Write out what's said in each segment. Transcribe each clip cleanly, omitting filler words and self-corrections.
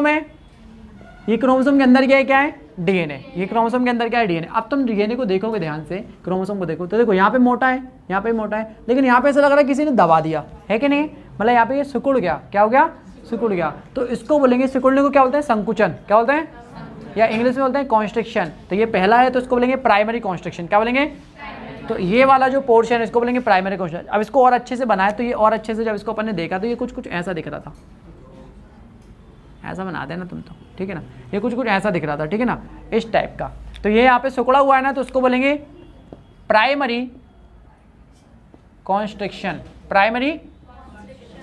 Chromosome है, ये chromosome के अंदर क्या है डीएनए, ये क्रोमोसोम के अंदर क्या है डीएनए। अब तुम डीएनए को देखोगे ध्यान से, क्रोमोसोम को देखो तो देखो यहाँ पे मोटा है, यहाँ पे मोटा है, लेकिन यहाँ पे ऐसा लग रहा है किसी ने दबा दिया है कि नहीं, मतलब यहाँ पे ये सिकुड़ गया, क्या हो गया, सिकुड़ गया। तो इसको बोलेंगे, सिकुड़ने को क्या बोलते हैं, संकुचन, क्या बोलते हैं, या इंग्लिश में बोलते हैं कॉन्स्ट्रिक्शन। तो ये पहला है तो इसको बोलेंगे प्राइमरी कॉन्स्ट्रिक्शन, क्या बोलेंगे, तो ये वाला जो पोर्शन है इसको बोलेंगे प्राइमरी कॉन्स्ट्रिक्शन। अब इसको और अच्छे से बनाए तो ये और अच्छे से, जब इसको अपन ने देखा तो ये कुछ कुछ ऐसा दिख रहा था, ऐसा बना देना तुम तो, ठीक है ना, ये कुछ कुछ ऐसा दिख रहा था, ठीक है ना, इस टाइप का। तो ये यहाँ पे सिकुड़ा हुआ है ना, तो उसको बोलेंगे प्राइमरी कॉन्स्ट्रिक्शन, प्राइमरी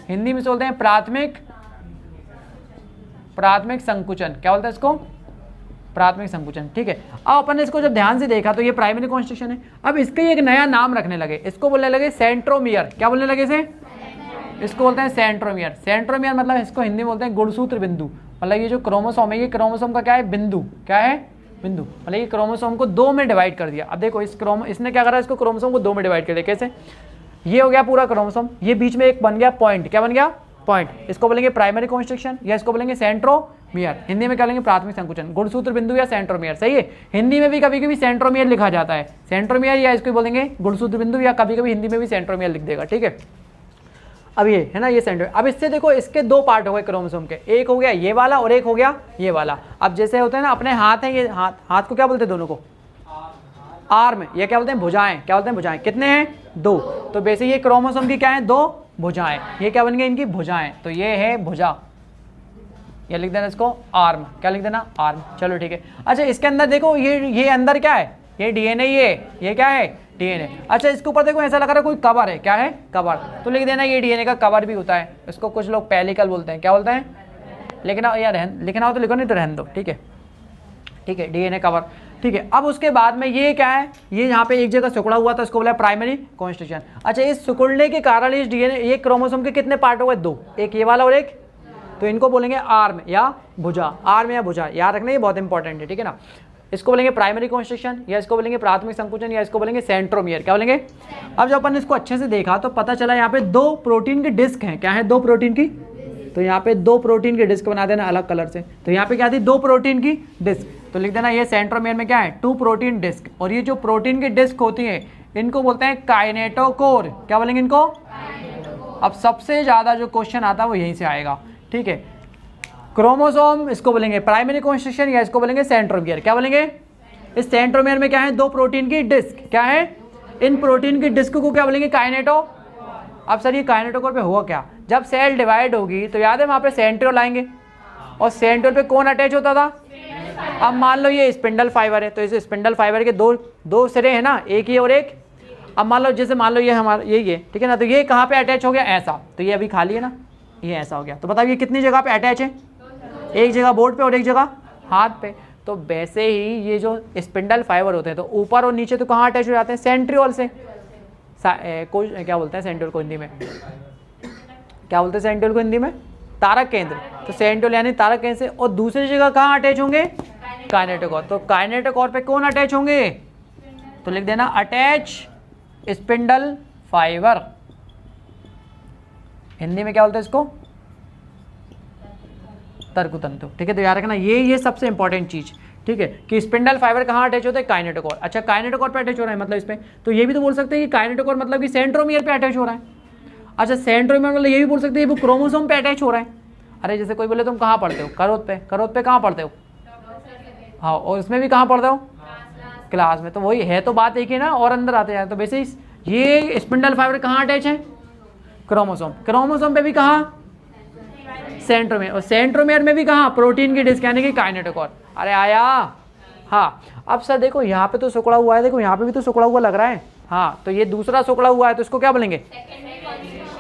हिंदी में से बोलते हैं प्राथमिक, प्राथमिक संकुचन, क्या बोलते हैं इसको, प्राथमिक संकुचन, ठीक है। अब अपन ने इसको जब ध्यान से देखा तो ये प्राइमरी कॉन्स्ट्रिक्शन है। अब इसके एक नया नाम रखने लगे, इसको बोलने लगे सेंट्रोमियर, क्या बोलने लगे इसे, इसको बोलते हैं सेंट्रोमियर। सेंट्रोमियर मतलब इसको हिंदी में बोलते हैं गुणसूत्र बिंदु, मतलब ये जो क्रोमोसोम है ये क्रोमोसोम का क्या है, बिंदु, क्या है, बिंदु, मतलब ये क्रोमोसोम को दो में डिवाइड कर दिया। अब देखो इसने क्या करा, इसको क्रोमोसोम को दो में डिवाइड कर दिया, कैसे, ये हो गया पूरा क्रोमोसोम, ये बीच में एक बन गया पॉइंट, क्या बन गया, पॉइंट, इसको बोलेंगे प्राइमरी कॉन्स्ट्रिक्शन या इसको बोलेंगे सेंट्रोमियर, हिंदी में क्या बोलेंगे प्राथमिक संकुचन, गुणसूत्र बिंदु या सेंट्रोमियर, सही है। हिंदी में भी कभी कभी सेंट्रोमियर लिखा जाता है, सेंट्रोमियर या इसको बोलेंगे गुणसूत्र बिंदु, या कभी कभी हिंदी में भी सेंट्रोमियर लिख देगा, ठीक है। अब ये है ना, ये सेंट्रोमियर। अब इससे देखो इसके दो पार्ट हो गए क्रोमोसोम के, एक हो गया ये वाला और एक हो गया ये वाला। अब जैसे होता है ना अपने हाथ है, ये हाथ को क्या बोलते हैं दोनों को, आर्म, ये क्या बोलते हैं भुजाएं, क्या बोलते हैं भुजाएं, कितने हैं, दो। तो बेसिक ये क्रोमोसोम की क्या है, दो भुजाएं, ये क्या बन गई इनकी भुजाएं, तो ये है भुजा, ये लिख देना इसको आर्म, क्या लिख देना आर्म, चलो ठीक है। अच्छा इसके अंदर देखो ये अंदर क्या है, ये डीएनए, ये क्या है डीएनए। अच्छा इसके ऊपर देखो ऐसा लग रहा है कोई कवर है, क्या है कवर, तो लिख देना ये डीएनए का कवर भी होता है, इसको कुछ लोग पेलिकल बोलते हैं, क्या बोलते हैं, लिखना यार लिखना हो तो लिखो, नहीं तो रहने दो, ठीक है, ठीक है, डीएनए कवर, ठीक है। अब उसके बाद में ये क्या है, ये यहाँ पे एक जगह सिकुड़ा हुआ था, इसको बोला प्राइमरी कॉन्स्ट्रिक्शन। अच्छा इस सिकुड़ने के कारण इस डीएनए, ये क्रोमोसोम के कितने पार्ट हो गए, दो, एक ये वाला और एक, तो इनको बोलेंगे आर्म या भुजा, आर्म या भुजा याद रखना, ये बहुत इंपॉर्टेंट है, ठीक है ना। इसको बोलेंगे प्राइमरी कॉन्स्ट्रिक्शन या इसको बोलेंगे प्राथमिक संकुचन या इसको बोलेंगे सेंट्रोमियर, क्या बोलेंगे। अब जब अपन ने इसको अच्छे से देखा तो पता चला यहाँ पे दो प्रोटीन की डिस्क हैं, क्या है, दो प्रोटीन की, तो यहाँ पे दो प्रोटीन की डिस्क बना देना अलग कलर से, तो यहाँ पे क्या थी, दो प्रोटीन की डिस्क, तो लिख देना ये सेंट्रोमियर में क्या है, टू प्रोटीन डिस्क। और ये जो प्रोटीन की डिस्क होती है इनको बोलते हैं काइनेटोकोर, क्या बोलेंगे इनको। अब सबसे ज्यादा जो क्वेश्चन आता है वो यहीं से आएगा, ठीक है। क्रोमोसोम इसको बोलेंगे प्राइमरी कॉन्स्ट्रिक्शन या इसको बोलेंगे सेंट्रोमियर, क्या बोलेंगे। इस सेंट्रोमियर में क्या है, दो प्रोटीन की डिस्क, क्या है, इन प्रोटीन की डिस्क को क्या बोलेंगे, काइनेटो। अब सर ये काइनेटोकोर पे हुआ क्या, जब सेल डिवाइड होगी तो याद है वहां पे सेंट्रियोल आएंगे, और सेंट्रियोल पे कौन अटैच होता था। अब मान लो ये स्पिंडल फाइबर है, तो इस स्पिंडल फाइबर के दो सिरे हैं ना, एक ये और एक। अब मान लो जैसे मान लो ये हमारा यही है, ठीक है ना, तो ये कहाँ पे अटैच हो गया, ऐसा, तो ये अभी खाली है ना, ये ऐसा हो गया। तो बताओ ये कितनी जगह पे अटैच है, एक जगह बोर्ड पे और एक जगह हाथ पे। तो वैसे ही ये जो स्पिंडल फाइबर होते हैं तो ऊपर और नीचे तो कहाँ अटैच हो जाते हैं, सेंट्रियोल से। कोई क्या बोलते हैं सेंट्रियोल को हिंदी में, क्या बोलते हैं सेंट्रियोल को हिंदी में, तारक केंद्र। तो सेंट्रियोल यानी तारक केंद्र से, और दूसरी जगह कहाँ अटैच होंगे, काइनेटोकोर। तो काइनेटोकोर पे कौन अटैच होंगे, तो लिख देना अटैच स्पिंडल फाइबर, हिंदी में क्या बोलते हैं इसको, तर्कतंतु, ठीक है। तो याद रखना ये सबसे इंपॉर्टेंट चीज, ठीक है, कि स्पिंडल फाइबर कहाँ अटैच होते हैं, काइनेटोकोर। अच्छा काइनेटोकोर पे अटैच हो रहा है मतलब इस पे, तो ये भी तो बोल सकते हैं कि काइनेटोकोर मतलब कि सेंट्रोमियर पे अटैच हो रहा है। अच्छा सेंट्रोमियर मतलब ये भी बोल सकते हैं वो क्रोमोसोम पे अटैच हो रहा है। अरे जैसे कोई बोले तुम कहाँ पढ़ते हो, करोत पे कहाँ पढ़ते हो, हाँ, और इसमें भी कहाँ पढ़ते हो, क्लास में। तो वही है, तो बात एक ही ना, और अंदर आते जाए। तो वैसे ये स्पिंडल फाइबर कहाँ अटैच है, क्रोमोसोम, क्रोमोसोम पे भी कहाँ, सेंट्रोमियर, और सेंट्रोमियर में भी कहाँ, प्रोटीन की डिस्क यानी कि काइनेटोकोर। अरे आया, हाँ। अब सर देखो यहाँ पे तो सिकुड़ा हुआ है, देखो यहाँ पे भी तो सिकुड़ा हुआ लग रहा है, हाँ, तो ये दूसरा सिकुड़ा हुआ है, तो इसको क्या बोलेंगे,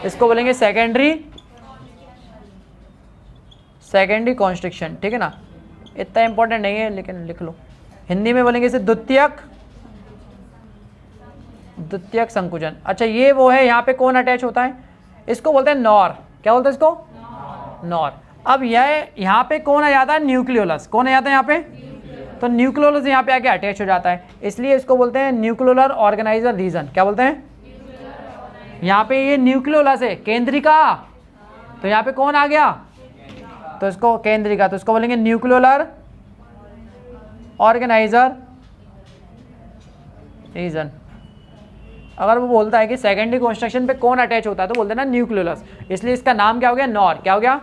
इसको बोलेंगे सेकेंडरी कॉन्स्ट्रिक्शन, ठीक है ना। इतना इंपॉर्टेंट नहीं है लेकिन लिख लो, हिंदी में बोलेंगे इसे द्वितीयक संकुचन। अच्छा ये वो है, यहाँ पे कौन अटैच होता है, इसको बोलते हैं नॉर, क्या बोलते हैं इसको, नॉर। अब यह यहाँ पे कौन आ जाता है, न्यूक्लियोलस, कौन आ जाता है यहाँ पे, तो न्यूक्लियोलस यहाँ पे आके अटैच हो जाता है, इसलिए इसको बोलते हैं न्यूक्लियोलर ऑर्गेनाइजर रीजन, क्या बोलते हैं। यहाँ पे ये न्यूक्लियोलस है, केंद्रिका, तो यहाँ पे कौन आ गया, तो इसको केंद्रिका, तो इसको बोलेंगे न्यूक्लियोलर ऑर्गेनाइजर रीजन। अगर वो बोलता है कि सेकेंडरी कंस्ट्रक्शन पे कौन अटैच होता है तो बोलते हैं ना न्यूक्लियोलस, इसलिए इसका नाम क्या हो गया, नॉर। क्या हो गया,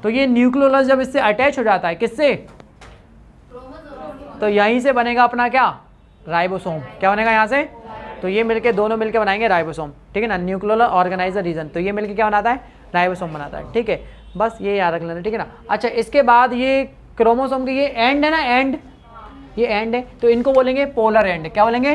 तो ये न्यूक्लियोलस जब इससे अटैच हो जाता है किससे, तो यहीं से बनेगा अपना क्या, राइबोसोम। क्या बनेगा यहाँ से, तो ये मिलके दोनों मिलके बनाएंगे राइबोसोम, ठीक है ना, न्यूक्लियोलर ऑर्गेनाइजर रीजन। तो ये मिलके क्या बनाता है, राइबोसोम बनाता है, ठीक है, बस ये याद रख लेना, ठीक है ना। अच्छा, इसके बाद ये क्रोमोसोम के ये एंड है ना, एंड, ये एंड है, तो इनको बोलेंगे पोलर एंड। क्या बोलेंगे,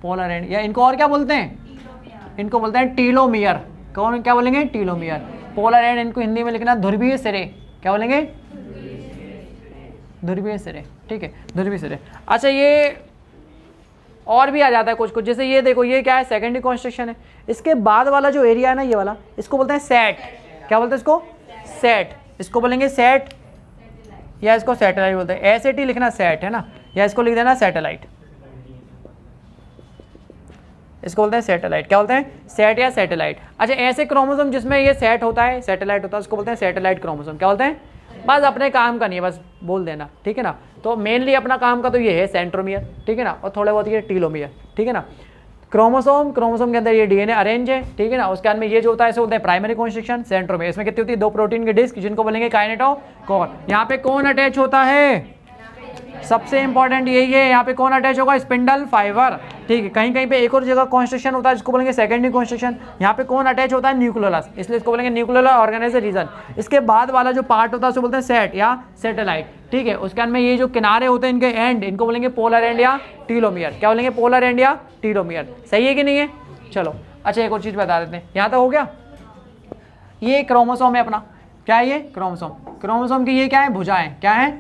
पोलर एंड, या इनको और क्या बोलते हैं, इनको बोलते हैं टीलोमियर। कौन, क्या बोलेंगे, टीलोमियर। पोलर एंड इनको हिंदी में लिखना ध्रुवीय सिरे। क्या बोलेंगे, ध्रुवीय सिरे, ठीक है, ध्रुवीय सिरे। अच्छा, ये और भी आ जाता है कुछ कुछ, जैसे ये देखो, ये क्या है, सेकेंडरी कंस्ट्रक्शन है। इसके बाद वाला जो एरिया है ना, ये वाला, इसको बोलते हैं सेट। क्या बोलते हैं इसको, सेट। इसको बोलेंगे सेट, या इसको सैटेलाइट बोलते हैं। SAT लिखना सेट है ना, या इसको लिख देना सैटेलाइट, इसको बोलते हैं सैटेलाइट। क्या बोलते हैं, सेट या सैटेलाइट। अच्छा, ऐसे क्रोमोसोम जिसमें ये सेट होता है, सैटेलाइट होता है, उसको बोलते हैं सैटेलाइट क्रोमोसोम। क्या बोलते हैं, बस अपने काम का नहीं है, बस बोल देना, ठीक है ना। तो मेनली अपना काम का तो ये है सेंट्रोमियर, ठीक है ना, और थोड़े बहुत ये टीलोमियर, ठीक है ना। क्रोमोसोम, क्रोमोसोम के अंदर ये DNA अरेंज है, ठीक है ना। उसके अंदर में ये जो होता है इसे बोलते हैं प्राइमरी कंस्ट्रक्शन, सेंट्रोमियर। इसमें कितनी होती है, 2 प्रोटीन की डिस्क, जिनको बोलेंगे काइनेटोकोर। यहाँ पे कौन अटैच होता है, सबसे इंपॉर्टेंट यही है, यहाँ पे कौन अटैच होगा, स्पिंडल फाइबर, ठीक है। कहीं कहीं पे एक और जगह कंस्ट्रक्शन होता है जिसको बोलेंगे सेकेंडरी कंस्ट्रक्शन। यहाँ पे कौन अटैच होता है, न्यूक्लियोलस, इसलिए इसको बोलेंगे न्यूक्लियोलर ऑर्गेनाइजर रीजन। इसके बाद वाला जो पार्ट होता है उसको बोलते हैं सेट या सैटेलाइट, ठीक है। उसके अंदर में ये जो किनारे होते हैं इनके एंड, इनको बोलेंगे पोलर एंड या टीलोमियर। क्या बोलेंगे, पोलर एंड या टीलोमियर। सही है कि नहीं है, चलो। अच्छा, एक और चीज बता देते हैं, यहाँ तक हो गया। ये क्रोमोसोम है अपना, क्या है ये, क्रोमोसोम। क्रोमोसोम की ये क्या है, भुजाएं। क्या है,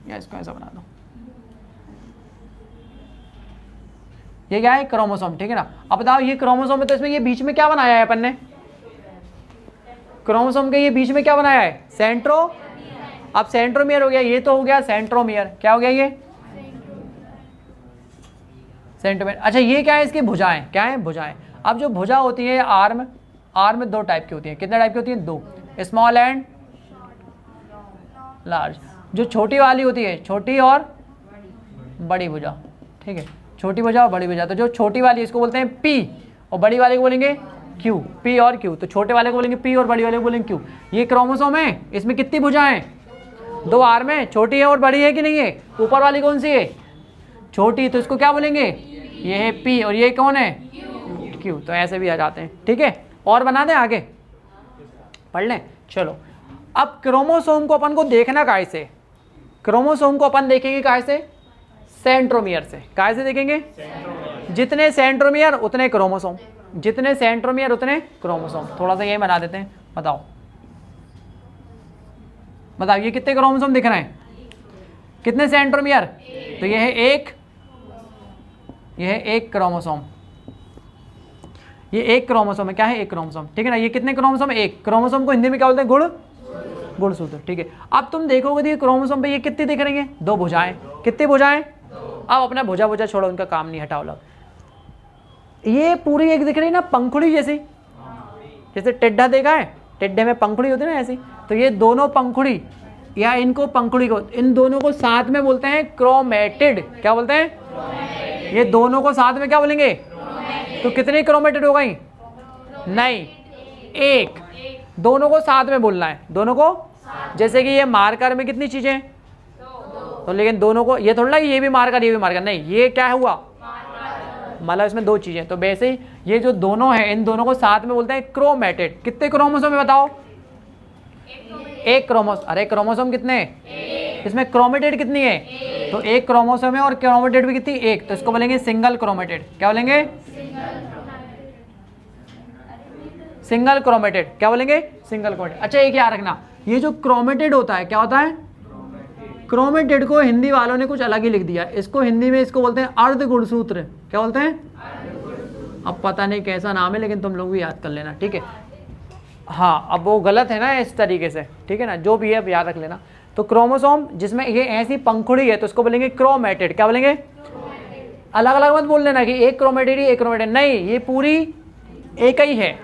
या इसको ऐसा बना दो, ये क्या है, क्रोमोसोम, ठीक है ना। अब बताओ, ये क्रोमोसोम है तो इसमें ये बीच में क्या बनाया है अपन ने, क्रोमोसोम के ये बीच में क्या बनाया है, सेंट्रो। अब सेंट्रोमियर हो गया, ये तो हो गया सेंट्रोमियर। क्या हो गया ये, सेंट्रोमियर। अच्छा, ये क्या है, इसकी भुजाएं। क्या है, भुजाएं। अब जो भुजा होती है, आर्म, आर्म 2 टाइप की होती है। कितने टाइप की होती है, 2, स्मॉल एंड लार्ज। जो छोटी वाली होती है, छोटी और बड़ी भुजा, ठीक है, छोटी भुजा और बड़ी भुजा। तो जो छोटी वाली इसको बोलते हैं P, और बड़ी वाले को बोलेंगे Q। P और Q, तो छोटे वाले को बोलेंगे P और बड़ी वाले को बोलेंगे Q। ये क्रोमोसोम है, इसमें कितनी भुजाएं, 2 आर्म है, छोटी है और बड़ी है कि नहीं है। ऊपर वाली कौन सी है, छोटी, तो इसको क्या बोलेंगे, ये है P, और ये कौन है, Q। तो ऐसे भी आ जाते हैं, ठीक है। और बना दें, आगे पढ़ लें, चलो। अब क्रोमोसोम को अपन को देखना काहे से, क्रोमोसोम को अपन देखेंगे काहे से, सेंट्रोमियर से। काहे से देखेंगे, जितने सेंट्रोमियर उतने क्रोमोसोम, जितने सेंट्रोमियर उतने क्रोमोसोम। थोड़ा सा ये बना देते हैं, बताओ बताओ, ये कितने क्रोमोसोम दिख रहे हैं, कितने सेंट्रोमियर, तो ये है एक, ये है एक क्रोमोसोम, ये एक क्रोमोसोम है। क्या है, एक क्रोमोसोम, ठीक है ना। ये कितने क्रोमोसोम, एक। क्रोमोसोम को हिंदी में क्या बोलते हैं, गुण, गुणसूत्र, ठीक है। अब तुम देखोगे ये क्रोमोसोम पे ये कितनी दिख रही है, 2 भुजाएं। कितनी भुजाएं, अब अपना भुजा भुजा छोड़ो, उनका काम नहीं, हटाओ लोग। ये पूरी एक दिख रही है ना, पंखुड़ी जैसी, जैसे टेढ़ा देखा है, टेढ़े में पंखुड़ी होती है ना, ऐसी। तो ये दोनों पंखुड़ी, या इनको पंखुड़ी को, इन दोनों को साथ में बोलते हैं क्रोमेटिड। क्या बोलते हैं, ये दोनों को साथ में क्या बोलेंगे, तो कितनी क्रोमेटिड हो गई, नहीं, एक। दोनों को साथ में बोलना है, दोनों को। जैसे कि ये मार्कर में कितनी चीजें, तो लेकिन दोनों को, ये थोड़ा ये भी मार्कर ये भी मार्कर, नहीं, ये क्या हुआ, मतलब इसमें 2 चीजें। तो वैसे ही ये जो दोनों हैं, इन दोनों को साथ में बोलते हैं क्रोमेटिड। कितने क्रोमोसोम है बताओ, एक क्रोमोसोम। अरे क्रोमोसोम कितने, इसमें क्रोमेटिड कितनी है, तो एक क्रोमोसोम है, और क्रोमेटिड भी कितनी, एक। तो इसको बोलेंगे सिंगल क्रोमेटिड। क्या बोलेंगे, सिंगल क्रोमेटिड। क्या बोलेंगे, सिंगल क्रोमेटिड। अच्छा, एक याद रखना, ये जो क्रोमेटिड होता है, क्या होता है, क्रोमेटिड को हिंदी वालों ने कुछ अलग ही लिख दिया। इसको हिंदी में इसको बोलते हैं अर्ध गुणसूत्र। क्या बोलते हैं, अब पता नहीं कैसा नाम है, लेकिन तुम लोग भी याद कर लेना, ठीक है। हाँ, अब वो गलत है ना इस तरीके से, ठीक है ना, जो भी है अब याद रख लेना। तो क्रोमोसोम जिसमें ये ऐसी पंखुड़ी है, तो उसको बोलेंगे क्रोमेटिड। क्या बोलेंगे, अलग अलग मत बोल लेना कि एक क्रोमेटिड ही एक क्रोमेटिड, नहीं, ये पूरी एक ही है,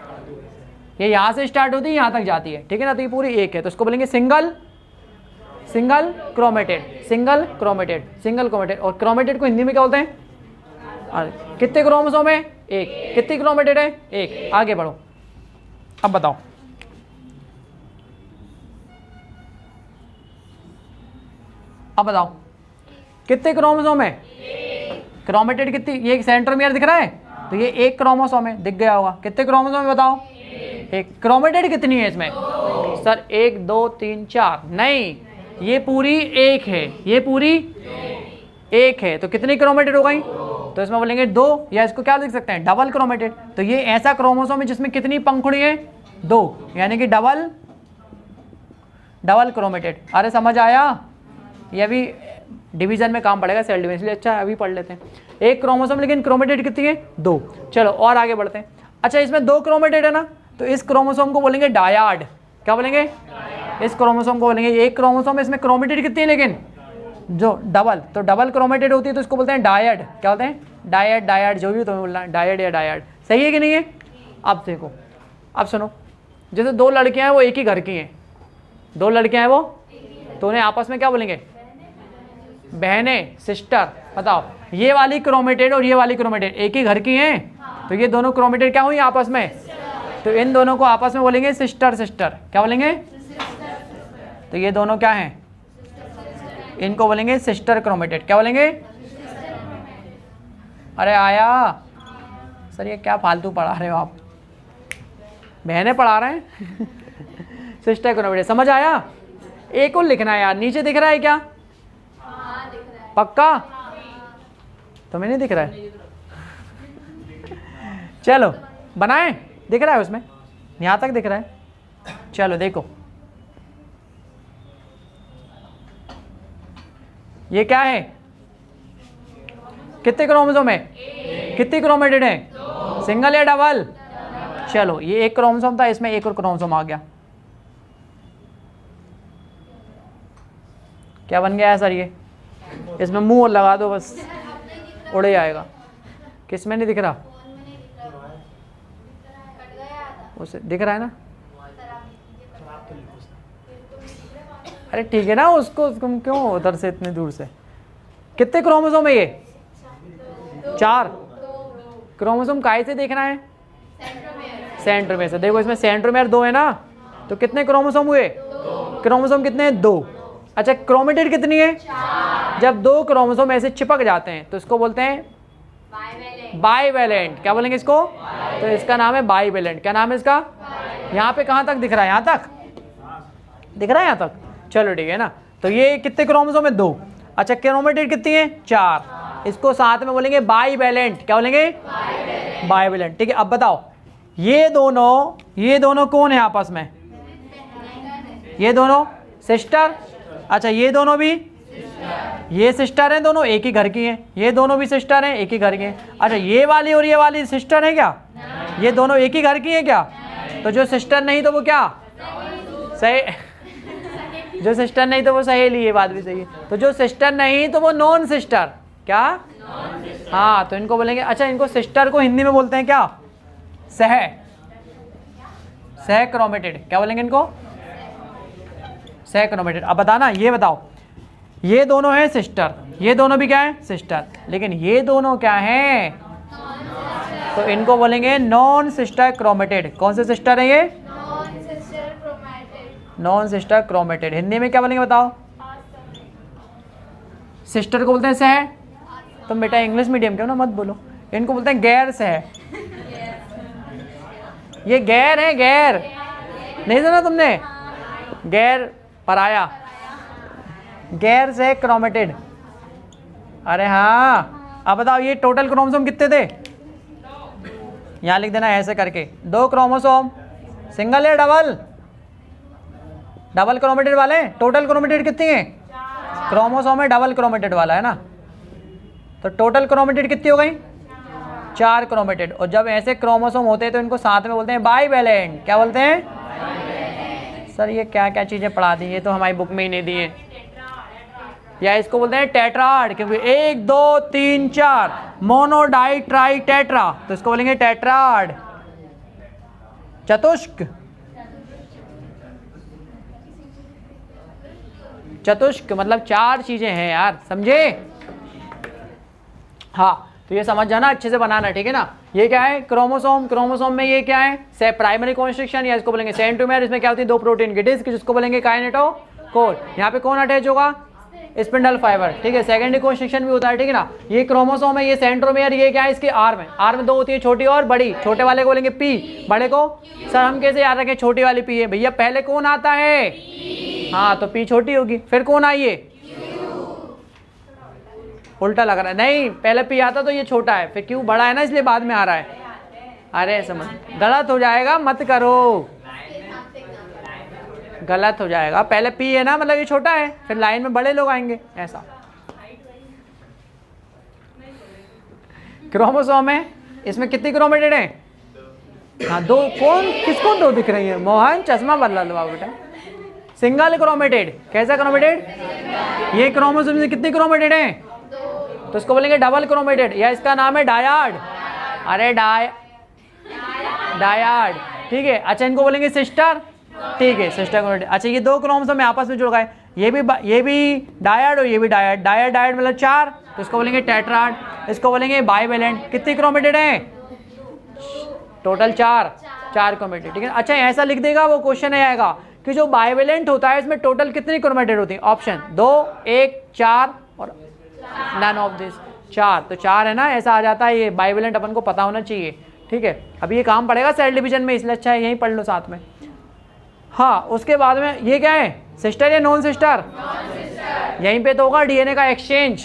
ये यहाँ से स्टार्ट होती है यहाँ तक जाती है, ठीक है ना, तो ये पूरी एक है, तो इसको बोलेंगे सिंगल क्रोमेटेड, सिंगल क्रोमेटेड। और क्रोमेटेड को हिंदी में क्या बोलते हैं? कितने क्रोमोसोम है? एक। कितनी क्रोमेटेड है? एक। आगे बढ़ो, अब बताओ कितने क्रोमोसोम है? क्रोमेटेड कितनी? ये सेंट्रोमियर दिख रहा है, तो ये एक क्रोमोसोम है, दिख गया होगा। कितने क्रोमोसोम है बताओ? एक। क्रोमेटेड कितनी है इसमें? सर 1 2 3 4 नहीं, ये पूरी एक है, ये पूरी एक है, तो कितनी क्रोमेटेड हो गई? तो इसमें बोलेंगे 2, या इसको क्या लिख सकते हैं? Double chromated. तो ये ऐसा क्रोमोसोम है जिसमें कितनी पंखुड़ी है? 2, यानी कि डबल क्रोमेटेड। अरे समझ आया? ये अभी डिवीजन में काम पड़ेगा, सेल डिवीजन, इसलिए अच्छा अभी पढ़ लेते हैं। एक क्रोमोसोम, लेकिन क्रोमेटेड कितनी है? 2। चलो और आगे बढ़ते हैं। अच्छा, इसमें 2 क्रोमेटेड है ना, तो इस क्रोमोसोम को बोलेंगे डायड। क्या बोलेंगे? इस क्रोमोसोम को बोलेंगे, एक क्रोमोसोम इसमें क्रोमेटेड कितनी है लेकिन जो डबल, तो डबल क्रोमेटेड होती है तो इसको बोलते हैं डायड। क्या बोलते हैं? डायड, जो भी तुम्हें बोलना है, डायड या डायड। सही है कि नहीं है? अब देखो, अब सुनो, जैसे 2 लड़कियां हैं वो एक ही घर की हैं, 2 लड़कियां हैं वो, तो उन्हें आपस में क्या बोलेंगे? बहनें, सिस्टर। बताओ, ये वाली क्रोमेटेड और ये वाली क्रोमेटेड एक ही घर की हैं, तो ये दोनों क्रोमेटेड क्या हुई आपस में? तो इन दोनों को आपस में बोलेंगे सिस्टर। क्या बोलेंगे? तो ये दोनों क्या हैं? इनको बोलेंगे सिस्टर क्रोमेटेड। क्या बोलेंगे? अरे आया सर, ये क्या फालतू पढ़ा रहे हो आप? बहनें पढ़ा रहे हैं सिस्टर क्रोमेटेड। समझ आया? एक और लिखना है यार, नीचे दिख रहा है क्या? पक्का? तुम्हें नहीं दिख रहा है? चलो बनाएं, दिख रहा है उसमें, यहां तक दिख रहा है। चलो देखो, ये क्या है? कितने क्रोमोसोम है? कितनी क्रोमेटेड है? सिंगल या डबल? चलो, ये एक क्रोमोसोम था, इसमें एक और क्रोमोसोम आ गया। क्या बन गया है सर? ये इसमें मुंह लगा दो बस, उड़े आएगा। किस में नहीं दिख रहा? उसे दिख रहा है ना? अरे ठीक है ना, उसको तुम क्यों उधर से इतनी दूर से? कितने क्रोमोसोम है ये? 4 क्रोमोसोम काहे से देखना है? सेंट्रोमियर से। देखो इसमें सेंट्रोमियर 2 है ना, तो कितने क्रोमोसोम हुए? क्रोमोसोम कितने हैं? 2। अच्छा, क्रोमेटेड कितनी है? जब 2 क्रोमोसोम ऐसे चिपक जाते हैं तो इसको बोलते हैं बाइवेलेंट। क्या बोलेंगे इसको? तो इसका नाम है बाइवेलेंट। क्या नाम है इसका? यहाँ पे कहाँ तक दिख रहा है? यहाँ तक दिख रहा है, यहाँ तक। चलो ठीक है ना, तो ये कितने क्रोमोसोम है? 2। अच्छा, क्रोमेटेड कितनी है? 4। इसको साथ में बोलेंगे बाइवेलेंट। क्या बोलेंगे? बाइवेलेंट। ठीक है, अब बताओ, ये दोनों कौन है आपस में? ये दोनों सिस्टर। अच्छा, ये दोनों भी, ये सिस्टर हैं, दोनों एक ही घर की हैं। ये दोनों भी सिस्टर हैं, एक ही घर की हैं। अच्छा, ये वाली और ये वाली सिस्टर है क्या? ये दोनों एक ही घर की हैं क्या? तो जो सिस्टर नहीं तो वो क्या? सही। जो सिस्टर नहीं तो वो सहेली, ये बात भी सही है। तो जो सिस्टर नहीं तो वो नॉन सिस्टर। क्या? हाँ, तो इनको बोलेंगे, अच्छा इनको सिस्टर को हिंदी में बोलते हैं क्या? सह क्रोमेटेड। क्या बोलेंगे इनको? सह क्रोमेटेड। अब बताना, ये बताओ, ये दोनों हैं सिस्टर, ये दोनों भी क्या है? सिस्टर, लेकिन ये दोनों क्या हैं? तो इनको बोलेंगे नॉन सिस्टर क्रोमेटेड। कौन से सिस्टर है ये? Non sister chromatid. हिंदी में क्या बोलेंगे बताओ? सिस्टर को बोलते हैं सह। तुम बेटा इंग्लिश मीडियम के हो ना, मत बोलो। इनको बोलते हैं गैर सह। ये गैर है, गैर। नहीं सुना तुमने? गैर, पराया। गैर से क्रोमेटेड। अरे हाँ, अब बताओ, ये टोटल क्रोमोसोम कितने थे? यहाँ लिख देना ऐसे करके, 2 क्रोमोसोम, सिंगल या डबल? डबल क्रोमेटेड वाले। टोटल क्रोमेटेड कितनी है? क्रोमोसोम है डबल क्रोमेटेड वाला है ना, तो टोटल क्रोमेटेड कितनी हो गई? 4 क्रोमेटेड। और जब ऐसे क्रोमोसोम होते हैं तो इनको साथ में बोलते हैं बाइवेलेंट। क्या बोलते हैं? सर ये क्या क्या चीज़ें पढ़ा दी, ये तो हमारी बुक में ही नहीं दी है। या इसको बोलते हैं टेट्राड, क्योंकि 1 2 3 4 मोनो डाई ट्राई टेट्रा, तो इसको बोलेंगे टेट्राड। चतुष्क, चतुष्क मतलब 4 चीजें हैं यार, समझे? हाँ, तो ये समझ जाना, अच्छे से बनाना, ठीक है ना। ये क्या है? क्रोमोसोम। क्रोमोसोम में ये क्या है? प्राइमरी कॉन्स्ट्रक्शन, या इसको बोलेंगे सेंट्रोमियर। इसमें क्या होती है? 2 प्रोटीन की डिस्क, जिसको बोलेंगे काइनेटोकोर। यहाँ पे कौन अटैच होगा? स्पिंडल फाइबर, ठीक है। सेकेंडरी कॉन्स्ट्रक्शन भी होता है, ठीक है ना। ये क्रोमोसोम है, ये सेंट्रोमियर, ये क्या है? इसकी आर्म है। आर्म 2 होती है, छोटी और बड़ी। छोटे वाले को बोलेंगे पी, बड़े को सर हम कैसे याद रखें? छोटी वाली पी है भैया। पहले कौन आता है? हाँ, तो पी छोटी होगी, फिर कौन आई है? उल्टा लग रहा है, नहीं, पहले पी आता तो ये छोटा है, फिर क्यू बड़ा है ना, इसलिए बाद में आ रहा है। अरे समझ, गलत हो जाएगा, मत करो, गलत हो जाएगा। पहले पी है ना, मतलब ये छोटा है, फिर लाइन में बड़े लोग आएंगे, ऐसा। क्रोमोसोम है, इसमें कितनी क्रोमेटिड है? हाँ 2। कौन, किसको 2 दिख रही है? मोहन चश्मा बदला लो बेटा। Single chromatid. कैसा क्रोमेटिड? ये क्रोमोसोम से कितनी क्रोमेटिड है? तो इसको बोलेंगे डबल क्रोमेटिड, या इसका नाम है डायाड। अरे डायाड, ठीक है। अच्छा, इनको बोलेंगे सिस्टर, ठीक है, सिस्टर क्रोमेटिड। अच्छा, ये 2 क्रोमोसोम में आपस में जुड़ गए, ये भी डायाड और ये भी डायाड। डायाड मतलब 4, तो इसको बोलेंगे टेट्राड। इसको बोलेंगे बाइवेलेंट। कितनी क्रोमेटिड है? टोटल 4 क्रोमेटिड, ठीक है। अच्छा, ऐसा लिख देगा, वो क्वेश्चन आएगा कि जो बाइवेलेंट होता है इसमें टोटल कितनी क्रोमेटिड होती है? ऑप्शन 2, 1, 4 और नन ऑफ दिस। 4, तो 4 है ना, ऐसा आ जाता है। ये बाइवेलेंट अपन को पता होना चाहिए, ठीक है। अभी ये काम पड़ेगा सेल डिवीजन में, इसलिए अच्छा है यहीं पढ़ लो साथ में। हाँ, उसके बाद में ये क्या है? सिस्टर या नॉन सिस्टर? यहीं पे तो होगा डीएनए का एक्सचेंज।